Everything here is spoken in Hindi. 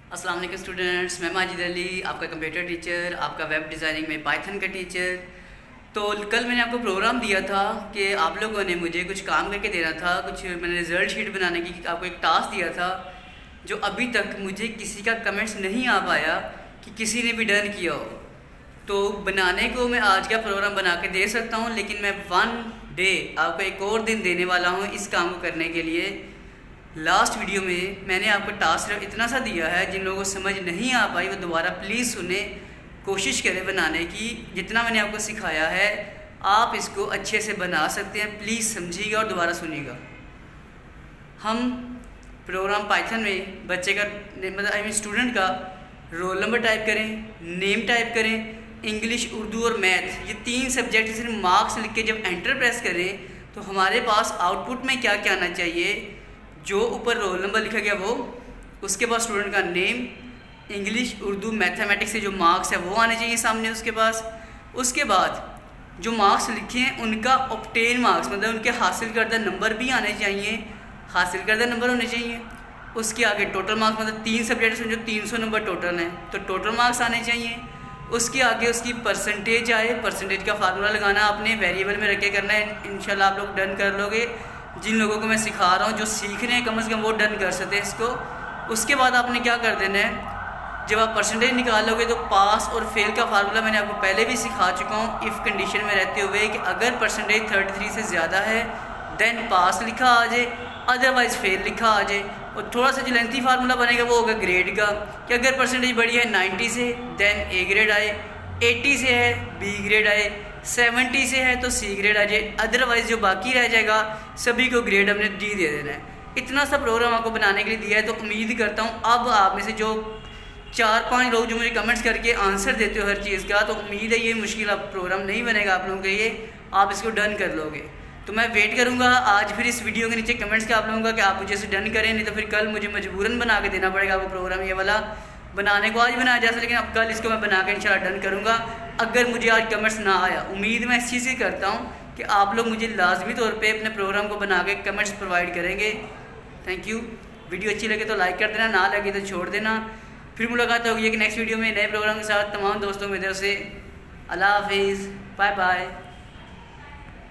अस्सलाम वालेकुम स्टूडेंट्स, मैं माजिद अली, आपका कंप्यूटर टीचर, आपका वेब डिज़ाइनिंग में पाइथन का टीचर। तो कल मैंने आपको प्रोग्राम दिया था कि आप लोगों ने मुझे कुछ काम करके देना था, कुछ मैंने रिज़ल्ट शीट बनाने की आपको एक टास्क दिया था, जो अभी तक मुझे किसी का कमेंट्स नहीं आ पाया कि किसी ने भी डन किया हो। तो बनाने को मैं आज का प्रोग्राम बना के दे सकता हूँ, लेकिन मैं 1 डे आपको एक और दिन देने वाला हूँ इस काम को करने के लिए। लास्ट वीडियो में मैंने आपको टास्क सिर्फ इतना सा दिया है, जिन लोगों को समझ नहीं आ पाई वो दोबारा प्लीज़ सुने, कोशिश करें बनाने की। जितना मैंने आपको सिखाया है आप इसको अच्छे से बना सकते हैं, प्लीज़ समझिएगा और दोबारा सुनिएगा। हम प्रोग्राम पाइथन में बच्चे का मतलब स्टूडेंट का रोल नंबर टाइप करें, नेम टाइप करें, इंग्लिश, उर्दू और मैथ, ये 3 सब्जेक्ट सिर्फ मार्क्स लिख के जब एंटर प्रेस करें तो हमारे पास आउटपुट में क्या क्या आना चाहिए। जो ऊपर रोल नंबर लिखा गया वो, उसके बाद स्टूडेंट का नेम, इंग्लिश, उर्दू, मैथमेटिक्स से जो मार्क्स है वो आने चाहिए सामने उसके पास। उसके बाद जो मार्क्स लिखे हैं उनका ऑब्टेन मार्क्स मतलब उनके हासिल करदा नंबर भी आने चाहिए, हासिल करदा नंबर होने चाहिए। उसके आगे टोटल मार्क्स मतलब 3 सब्जेक्ट समझो 300 नंबर टोटल है तो टोटल मार्क्स आने चाहिए। उसके आगे उसकी परसेंटेज आए, परसेंटेज का फार्मूला लगाना आपने वेरिएबल में रख के करना है। इंशाल्लाह आप लोग डन कर लोगे। जिन लोगों को मैं सिखा रहा हूँ जो सीख रहे हैं कम से कम वो डन कर सकते हैं इसको। उसके बाद आपने क्या कर देना है, जब आप परसेंटेज निकालोगे तो पास और फेल का फार्मूला मैंने आपको पहले भी सिखा चुका हूँ इफ़ कंडीशन में रहते हुए कि अगर परसेंटेज 33 से ज़्यादा है देन पास लिखा आ जाए, अदरवाइज़ फेल लिखा आ जाए। और थोड़ा सा जो लेंथी फार्मूला बनेगा वो होगा ग्रेड का, कि अगर परसेंटेज बढ़ी है 90 से देन ए ग्रेड आए, 80 से है बी ग्रेड आए, 70 से है तो सी ग्रेड आ जाए, अदरवाइज़ जो बाकी रह जाएगा सभी को ग्रेड हमने डी दे देना है। इतना सा प्रोग्राम आपको बनाने के लिए दिया है। तो उम्मीद करता हूँ अब आप में से जो 4-5 लोग जो मुझे कमेंट्स करके आंसर देते हो हर चीज़ का, तो उम्मीद है ये मुश्किल अब प्रोग्राम नहीं बनेगा आप लोगों के लिए, आप इसको डन कर लोगे। तो मैं वेट करूँगा आज फिर इस वीडियो के नीचे कमेंट्स के आप लोगों का कि आप मुझे इसे डन करें, नहीं तो फिर कल मुझे मजबूरन बना के देना पड़ेगा आपको प्रोग्राम। ये वाला बनाने को आज बनाया जा सकता, लेकिन अब कल इसको मैं बना के इंशाल्लाह डन करूँगा। अगर मुझे आज कमेंट्स ना आया, उम्मीद मैं इस चीज़ से करता हूँ कि आप लोग मुझे लाजमी तौर पे अपने प्रोग्राम को बना के कमेंट्स प्रोवाइड करेंगे। Thank you. वीडियो अच्छी लगे तो लाइक कर देना, ना लगे तो छोड़ देना। फिर मुलाकात होगी कि नेक्स्ट वीडियो में नए प्रोग्राम के साथ। तमाम दोस्तों की तरफ से अल्लाह हाफिज़, बाय बाय।